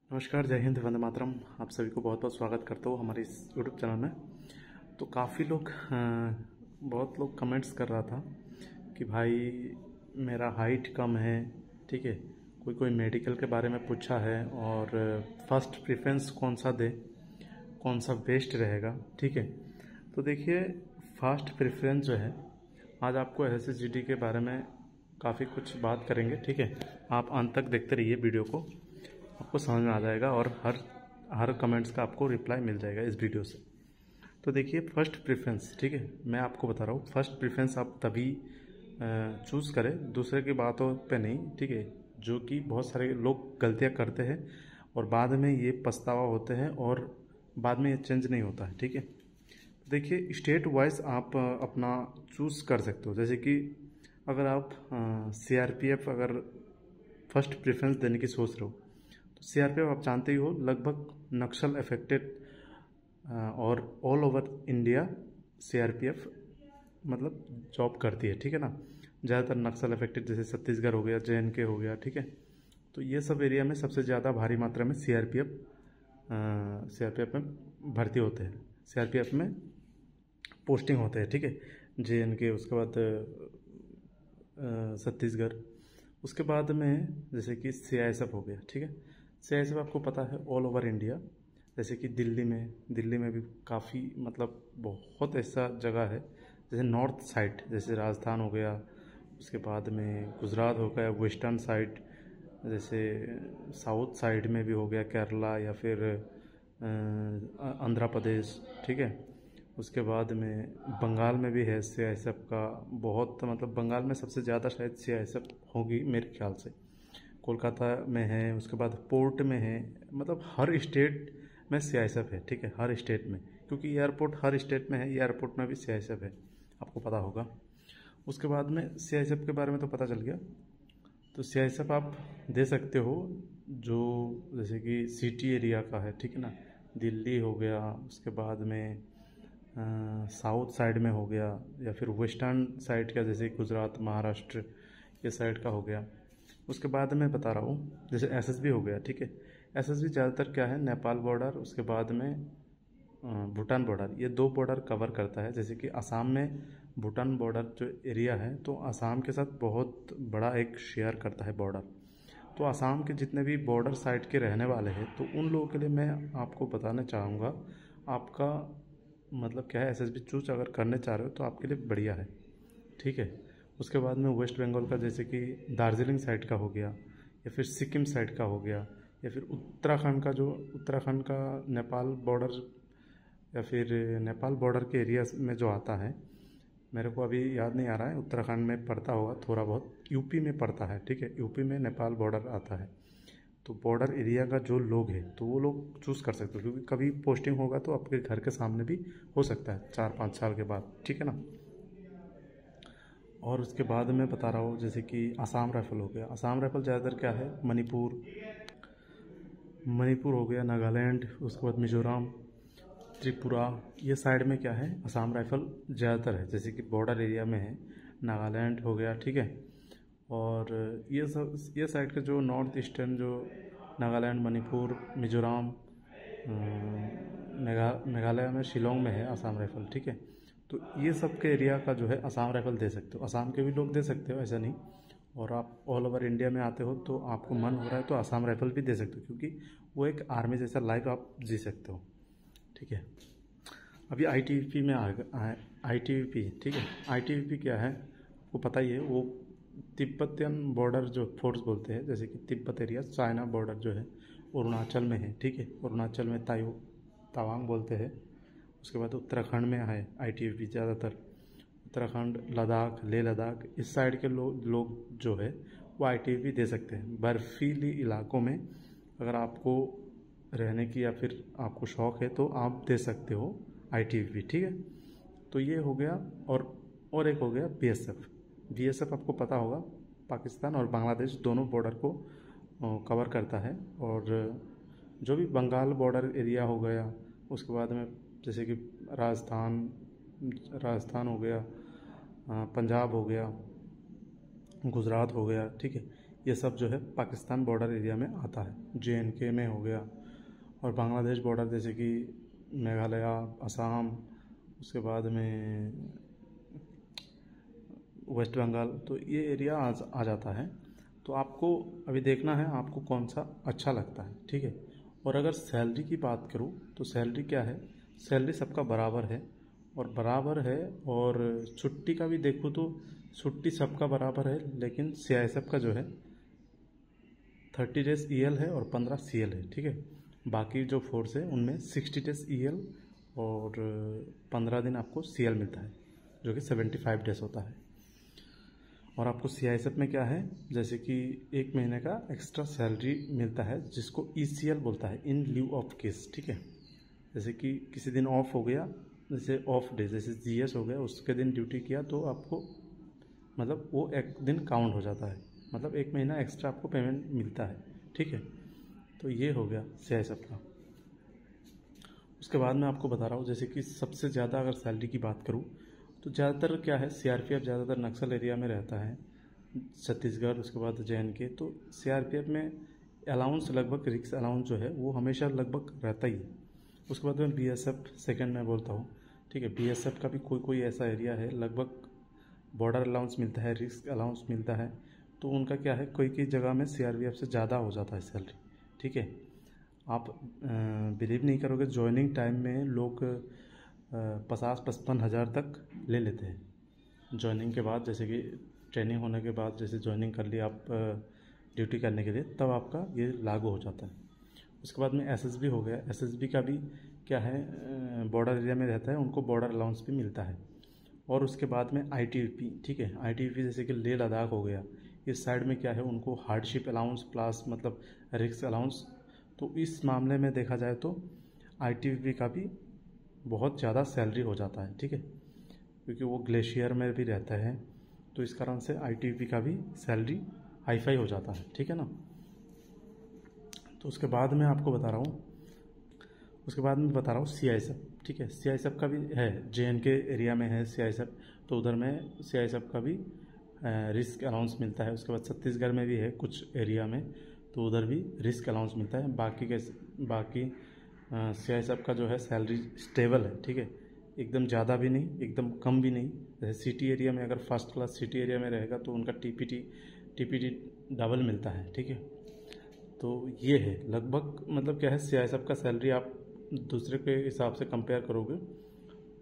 नमस्कार, जय हिंद, वंदे मातरम। आप सभी को बहुत बहुत स्वागत करता हूँ हमारे इस यूट्यूब चैनल में। तो काफ़ी लोग बहुत लोग कमेंट्स कर रहा था कि भाई मेरा हाइट कम है, ठीक है। कोई कोई मेडिकल के बारे में पूछा है और फर्स्ट प्रेफरेंस कौन सा दे, कौन सा बेस्ट रहेगा, ठीक है। तो देखिए, फर्स्ट प्रेफरेंस जो है, आज आपको एसएसजीडी के बारे में काफ़ी कुछ बात करेंगे, ठीक है। आप अंत तक देखते रहिए वीडियो को, आपको समझ में आ जाएगा और हर कमेंट्स का आपको रिप्लाई मिल जाएगा इस वीडियो से। तो देखिए, फर्स्ट प्रेफरेंस, ठीक है, मैं आपको बता रहा हूँ, फर्स्ट प्रेफरेंस आप तभी चूज़ करें, दूसरे की बातों पे नहीं, ठीक है। जो कि बहुत सारे लोग गलतियाँ करते हैं और बाद में ये पछतावा होते हैं और बाद में ये चेंज नहीं होता है, ठीक है। देखिए, स्टेट वाइज आप अपना चूज़ कर सकते हो। जैसे कि अगर आप सीआरपीएफ अगर फर्स्ट प्रेफरेंस देने की सोच रहे हो, तो सीआरपीएफ आप जानते ही हो, लगभग नक्सल अफेक्टेड और ऑल ओवर इंडिया सीआरपीएफ मतलब जॉब करती है, ठीक है ना। ज़्यादातर नक्सल अफेक्टेड जैसे छत्तीसगढ़ हो गया, जेएनके हो गया, ठीक है। तो ये सब एरिया में सबसे ज़्यादा भारी मात्रा में सीआरपीएफ में भर्ती होते हैं, सीआरपीएफ में पोस्टिंग होते हैं, ठीक है। जेएनके, उसके बाद छत्तीसगढ़, उसके बाद में जैसे कि सीआईएसएफ हो गया, ठीक है। सीआईएसएफ आपको पता है ऑल ओवर इंडिया, जैसे कि दिल्ली में भी काफ़ी मतलब बहुत ऐसा जगह है, जैसे नॉर्थ साइड जैसे राजस्थान हो गया, उसके बाद में गुजरात हो गया, वेस्टर्न साइड जैसे साउथ साइड में भी हो गया, केरला या फिर आंध्र प्रदेश, ठीक है। उसके बाद में बंगाल में भी है सीआईएसएफ का बहुत, मतलब बंगाल में सबसे ज़्यादा शायद सीआईएसएफ होगी मेरे ख्याल से। कोलकाता में है, उसके बाद पोर्ट में है, मतलब हर स्टेट में सीआईएसएफ है, ठीक है, हर स्टेट में, क्योंकि एयरपोर्ट हर स्टेट में है, एयरपोर्ट में भी सीआईएसएफ है, आपको पता होगा। उसके बाद में सीआईएसएफ के बारे में तो पता चल गया। तो सीआईएसएफ आप दे सकते हो जो जैसे कि सिटी एरिया का है, ठीक है ना। दिल्ली हो गया, उसके बाद में साउथ साइड में हो गया, या फिर वेस्टर्न साइड का जैसे गुजरात, महाराष्ट्र, ये साइड का हो गया। उसके बाद मैं बता रहा हूँ जैसे एसएसबी हो गया, ठीक है। एसएसबी ज़्यादातर क्या है, नेपाल बॉर्डर, उसके बाद में भूटान बॉर्डर, ये दो बॉर्डर कवर करता है। जैसे कि असम में भूटान बॉर्डर जो एरिया है, तो असम के साथ बहुत बड़ा एक शेयर करता है बॉर्डर। तो असम के जितने भी बॉर्डर साइड के रहने वाले हैं, तो उन लोगों के लिए मैं आपको बताना चाहूँगा, आपका मतलब क्या है, एसएसबी चूज अगर करने चाह रहे हो तो आपके लिए बढ़िया है, ठीक है। उसके बाद में वेस्ट बंगाल का जैसे कि दार्जिलिंग साइड का हो गया, या फिर सिक्किम साइड का हो गया, या फिर उत्तराखंड का जो उत्तराखंड का नेपाल बॉर्डर, या फिर नेपाल बॉर्डर के एरिया में जो आता है, मेरे को अभी याद नहीं आ रहा है, उत्तराखंड में पड़ता होगा थोड़ा बहुत, यूपी में पड़ता है, ठीक है, यूपी में नेपाल बॉर्डर आता है। तो बॉर्डर एरिया का जो लोग हैं, तो वो लोग चूज़ कर सकते हो, क्योंकि कभी पोस्टिंग होगा तो आपके घर के सामने भी हो सकता है 4-5 साल के बाद, ठीक है ना। और उसके बाद मैं बता रहा हूँ जैसे कि आसाम राइफल हो गया। आसाम राइफल ज़्यादातर क्या है, मणिपुर हो गया, नागालैंड, उसके बाद मिजोरम, त्रिपुरा, ये साइड में क्या है, आसाम राइफल ज़्यादातर है, जैसे कि बॉर्डर एरिया में है, नागालैंड हो गया, ठीक है। और ये साइड के जो नॉर्थ ईस्टर्न जो नागालैंड, मणिपुर, मिजोरम, मेघालय में शिलोंग में है आसाम राइफल, ठीक है। तो ये सब के एरिया का जो है आसाम राइफल दे सकते हो, आसाम के भी लोग दे सकते हो, ऐसा नहीं। और आप ऑल ओवर इंडिया में आते हो तो आपको मन हो रहा है तो आसाम राइफल भी दे सकते हो, क्योंकि वो एक आर्मी जैसा लाइफ आप जी सकते हो, ठीक है। अभी आईटीबीपी में आईटीबीपी, ठीक है। आईटीबीपी क्या है, आपको पता ही है, वो तिब्बतियन बॉर्डर जो फोर्स बोलते हैं, जैसे कि तिब्बत एरिया, चाइना बॉर्डर जो है अरुणाचल में है, ठीक है। अरुणाचल में तवांग बोलते हैं। उसके बाद उत्तराखंड में है आईटीबीपी ज़्यादातर, उत्तराखंड, लद्दाख, लेह लद्दाख, इस साइड के लोग जो है वो आईटीबीपी दे सकते हैं। बर्फीली इलाकों में अगर आपको रहने की या फिर आपको शौक़ है तो आप दे सकते हो आईटीबीपी, ठीक है। तो ये हो गया। और एक हो गया बीएसएफ आपको पता होगा, पाकिस्तान और बांग्लादेश दोनों बॉर्डर को कवर करता है। और जो भी बंगाल बॉर्डर एरिया हो गया, उसके बाद में जैसे कि राजस्थान हो गया, पंजाब हो गया, गुजरात हो गया, ठीक है। ये सब जो है पाकिस्तान बॉर्डर एरिया में आता है, JNK में हो गया, और बांग्लादेश बॉर्डर जैसे कि मेघालय, असम, उसके बाद में वेस्ट बंगाल, तो ये एरिया आ जाता है। तो आपको अभी देखना है आपको कौन सा अच्छा लगता है, ठीक है। और अगर सैलरी की बात करूँ तो सैलरी क्या है, सैलरी सबका बराबर है और छुट्टी का भी देखूँ तो छुट्टी सबका बराबर है, लेकिन CISF का जो है 30 डेज EL है और 15 CL है, ठीक है। बाकी जो फोर्स है उनमें 60 डेज EL और 15 दिन आपको CL मिलता है, जो कि 75 डेज होता है। और आपको CISF में क्या है, जैसे कि 1 महीने का एक्स्ट्रा सैलरी मिलता है, जिसको ECL बोलता है, इन लीव ऑफ केस, ठीक है। जैसे कि किसी दिन ऑफ हो गया, जैसे ऑफ डे, जैसे GS हो गया, उसके दिन ड्यूटी किया तो आपको मतलब वो एक दिन काउंट हो जाता है, मतलब 1 महीना एक्स्ट्रा आपको पेमेंट मिलता है, ठीक है। तो ये हो गया CISF का। उसके बाद मैं आपको बता रहा हूँ, जैसे कि सबसे ज़्यादा अगर सैलरी की बात करूँ तो ज़्यादातर क्या है, CRPF ज़्यादातर नक्सल एरिया में रहता है, छत्तीसगढ़, उसके बाद JNK। तो CRPF में अलाउंस लगभग रिक्स अलाउंस जो है वो हमेशा लगभग रहता ही है। उसके बाद में BSF सेकेंड में बोलता हूँ, ठीक है। BSF का भी कोई ऐसा एरिया है, लगभग बॉर्डर अलाउंस मिलता है, रिस्क अलाउंस मिलता है, तो उनका क्या है कोई जगह में CRPF से ज़्यादा हो जाता है सैलरी, ठीक है। आप बिलीव नहीं करोगे, ज्वाइनिंग टाइम में लोग 50-55 हज़ार तक ले लेते हैं ज्वाइनिंग के बाद। जैसे कि ट्रेनिंग होने के बाद जैसे ज्वाइनिंग कर लिया आप ड्यूटी करने के लिए, तब आपका ये लागू हो जाता है। उसके बाद में SSB हो गया, SSB का भी क्या है बॉर्डर एरिया में रहता है, उनको बॉर्डर अलाउंस भी मिलता है। और उसके बाद में ITBP, ठीक है। ITBP जैसे कि लेह लद्दाख हो गया, इस साइड में क्या है उनको हार्डशिप अलाउंस प्लस मतलब रिस्क अलाउंस। तो इस मामले में देखा जाए तो ITBP का भी बहुत ज़्यादा सैलरी हो जाता है, ठीक है, क्योंकि वो ग्लेशियर में भी रहता है, तो इस कारण से ITBP का भी सैलरी हाईफाई हो जाता है, ठीक है ना। तो उसके बाद मैं आपको बता रहा हूँ, CISF, ठीक है। CISF का भी है, JNK एरिया में है CISF, तो उधर में CISF का भी रिस्क अलाउंस मिलता है। उसके बाद छत्तीसगढ़ में भी है कुछ एरिया में, तो उधर भी रिस्क अलाउंस मिलता है। बाकी CISF का जो है सैलरी स्टेबल है, ठीक है, एकदम ज़्यादा भी नहीं एकदम कम भी नहीं। जैसे सिटी एरिया में अगर फर्स्ट क्लास सिटी एरिया में रहेगा तो उनका TPT डबल मिलता है, ठीक है। तो ये है लगभग, मतलब क्या है CISF का सैलरी आप दूसरे के हिसाब से कंपेयर करोगे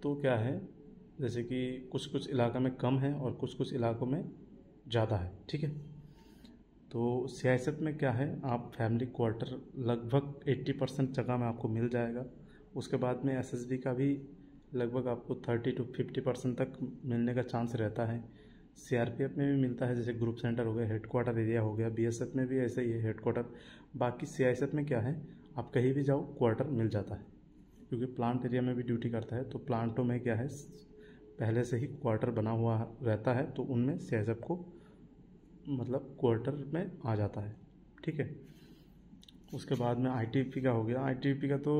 तो क्या है, जैसे कि कुछ इलाका में कम है और कुछ इलाकों में ज़्यादा है, ठीक है। तो CISF में क्या है, आप फैमिली क्वार्टर लगभग 80% जगह में आपको मिल जाएगा। उसके बाद में SSB का भी लगभग आपको 30 to 50% तक मिलने का चांस रहता है। CRPF में भी मिलता है, जैसे ग्रुप सेंटर हो गया, हेडक्वार्टर एरिया हो गया। BSF में भी ऐसा ही है, हेडक्वार्टर। बाकी CISF में क्या है, आप कहीं भी जाओ क्वार्टर मिल जाता है, क्योंकि प्लांट एरिया में भी ड्यूटी करता है, तो प्लांटों में क्या है पहले से ही क्वार्टर बना हुआ रहता है, तो उनमें CISF को मतलब क्वार्टर में आ जाता है, ठीक है। उसके बाद में ITBP का हो गया। ITBP का तो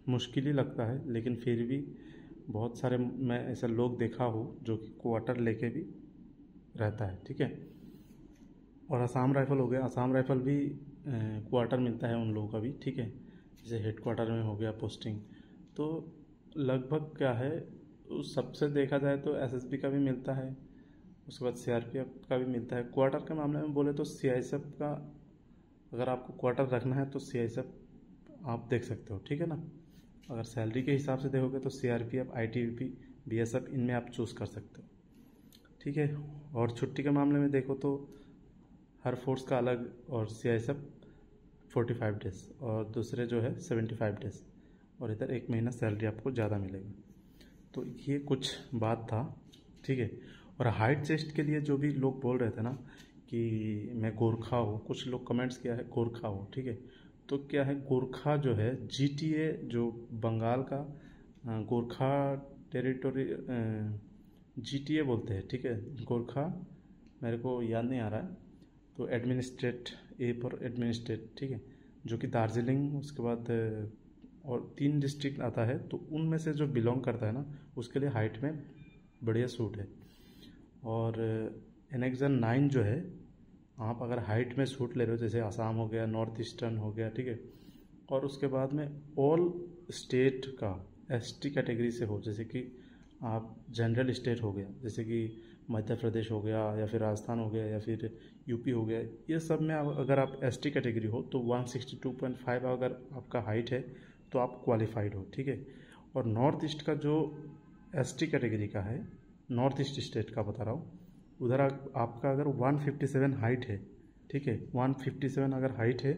मुश्किल ही लगता है, लेकिन फिर भी बहुत सारे मैं ऐसे लोग देखा हूँ जो कि क्वार्टर लेके भी रहता है, ठीक है। और असम राइफल हो गया, असम राइफल भी क्वार्टर मिलता है उन लोगों का भी, ठीक है। जैसे हेडक्वार्टर में हो गया पोस्टिंग, तो लगभग क्या है उस सबसे देखा जाए तो SSB का भी मिलता है, उसके बाद CRPF का भी मिलता है। क्वार्टर के मामले में बोले तो CISF का अगर आपको क्वार्टर रखना है तो CISF आप देख सकते हो, ठीक है ना। अगर सैलरी के हिसाब से देखोगे तो CRPF, ITBP, BSF इनमें आप चूज़ कर सकते हो, ठीक है। और छुट्टी के मामले में देखो तो हर फोर्स का अलग, और CISF 45 डेज और दूसरे जो है 75 डेज, और इधर 1 महीना सैलरी आपको ज़्यादा मिलेगा। तो ये कुछ बात था, ठीक है। और हाइट चेस्ट के लिए जो भी लोग बोल रहे थे ना कि मैं गोरखा हूँ, कुछ लोग कमेंट्स किया है गोरखा हूँ, ठीक है। तो क्या है, गोरखा जो है GTA जो बंगाल का गोरखा टेरिटोरी GTA बोलते हैं, ठीक है। गोरखा मेरे को याद नहीं आ रहा है, तो एडमिनिस्ट्रेट A पर एडमिनिस्ट्रेट, ठीक है, जो कि दार्जिलिंग, उसके बाद और 3 डिस्ट्रिक्ट आता है, तो उनमें से जो बिलोंग करता है ना उसके लिए हाइट में बढ़िया सूट है। और एनेक्जन 9 जो है आप अगर हाइट में सूट ले रहे हो, जैसे आसाम हो गया, नॉर्थ ईस्टर्न हो गया, ठीक है, और उसके बाद में ऑल स्टेट का एसटी कैटेगरी से हो, जैसे कि आप जनरल स्टेट हो गया, जैसे कि मध्य प्रदेश हो गया या फिर राजस्थान हो गया या फिर यूपी हो गया, ये सब में अगर आप एसटी कैटेगरी हो तो 162.5 अगर आपका हाइट है तो आप क्वालिफाइड हो, ठीक है। और नॉर्थ ईस्ट का जो एसटी कैटेगरी का है, नॉर्थ ईस्ट स्टेट का बता रहा हूँ, उधर आपका अगर 157 हाइट है, ठीक है, 157 अगर हाइट है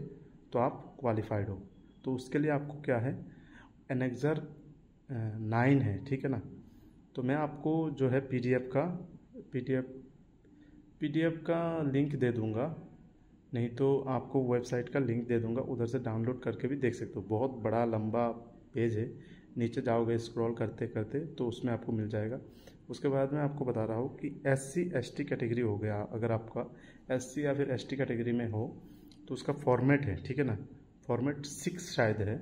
तो आप क्वालिफाइड हो। तो उसके लिए आपको क्या है, एनेक्सर 9 है, ठीक है ना। तो मैं आपको जो है पीडीएफ का लिंक दे दूंगा, नहीं तो आपको वेबसाइट का लिंक दे दूंगा, उधर से डाउनलोड करके भी देख सकते हो। बहुत बड़ा लंबा पेज है, नीचे जाओगे स्क्रॉल करते करते तो उसमें आपको मिल जाएगा। उसके बाद मैं आपको बता रहा हूँ कि एससी एसटी कैटेगरी हो गया, अगर आपका एससी या फिर एसटी कैटेगरी में हो तो उसका फॉर्मेट है, ठीक है ना, फॉर्मेट 6 शायद है।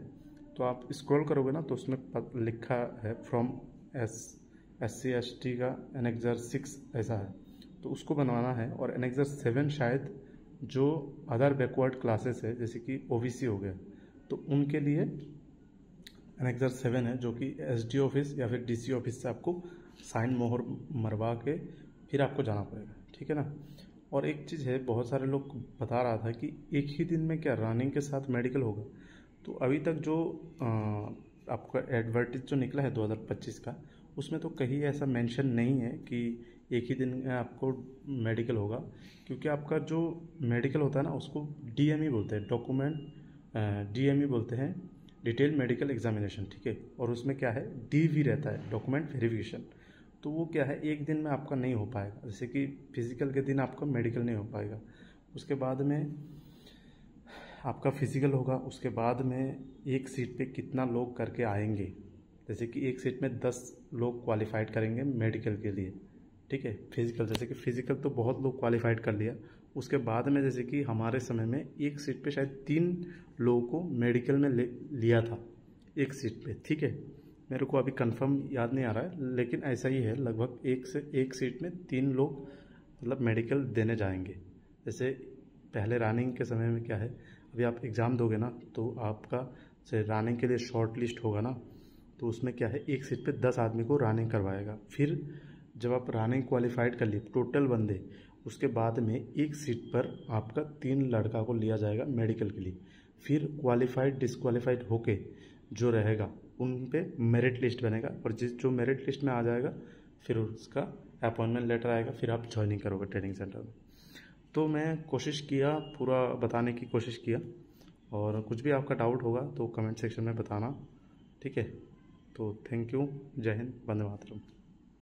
तो आप स्क्रॉल करोगे ना तो उसमें लिखा है फ्रॉम एससी एसटी का एनेक्सर 6 ऐसा है, तो उसको बनवाना है। और एनेक्सर 7 शायद जो अदर बैकवर्ड क्लासेस है, जैसे कि ओबीसी हो गया, तो उनके लिए एनेक्सर 7 है, जो कि एसडी ऑफिस या फिर डीसी ऑफिस से आपको साइन मोहर मरवा के फिर आपको जाना पड़ेगा, ठीक है ना। और एक चीज़ है, बहुत सारे लोग बता रहा था कि एक ही दिन में क्या रनिंग के साथ मेडिकल होगा, तो अभी तक जो आपका एडवर्टाइज जो निकला है 2025 का, उसमें तो कहीं ऐसा मेंशन नहीं है कि एक ही दिन में आपको मेडिकल होगा, क्योंकि आपका जो मेडिकल होता है ना उसको डीएमई बोलते हैं, डीएमई बोलते हैं, डिटेल मेडिकल एग्जामिनेशन, ठीक है। और उसमें क्या है, डीवी रहता है, डॉक्यूमेंट वेरिफिकेशन। तो वो क्या है, एक दिन में आपका नहीं हो पाएगा, जैसे कि फिजिकल के दिन आपका मेडिकल नहीं हो पाएगा, उसके बाद में आपका फिजिकल होगा, उसके बाद में एक सीट पे कितना लोग करके आएंगे, जैसे कि एक सीट में 10 लोग क्वालिफाइड करेंगे मेडिकल के लिए, ठीक है। फिजिकल, जैसे कि फिजिकल तो बहुत लोग क्वालिफाइड कर लिया, उसके बाद में जैसे कि हमारे समय में एक सीट पे शायद 3 लोगों को मेडिकल में लिया था एक सीट पे, ठीक है। मेरे को अभी कंफर्म याद नहीं आ रहा है, लेकिन ऐसा ही है, लगभग एक सीट में 3 लोग मतलब मेडिकल देने जाएंगे। जैसे पहले रनिंग के समय में क्या है, अभी आप एग्ज़ाम दोगे ना तो आपका जैसे रनिंग के लिए शॉर्ट लिस्ट होगा ना, तो उसमें क्या है, एक सीट पे 10 आदमी को रनिंग करवाएगा। फिर जब आप रनिंग क्वालिफाइड कर लिए टोटल बंदे, उसके बाद में एक सीट पर आपका 3 लड़का को लिया जाएगा मेडिकल के लिए। फिर क्वालिफाइड डिसक्वालीफाइड होके जो रहेगा उन पे मेरिट लिस्ट बनेगा, और जो मेरिट लिस्ट में आ जाएगा फिर उसका अपॉइंटमेंट लेटर आएगा, फिर आप ज्वाइनिंग करोगे ट्रेनिंग सेंटर में। तो मैं कोशिश किया, पूरा बताने की कोशिश किया, और कुछ भी आपका डाउट होगा तो कमेंट सेक्शन में बताना, ठीक है। तो थैंक यू, जय हिंद, वंदे मातरम।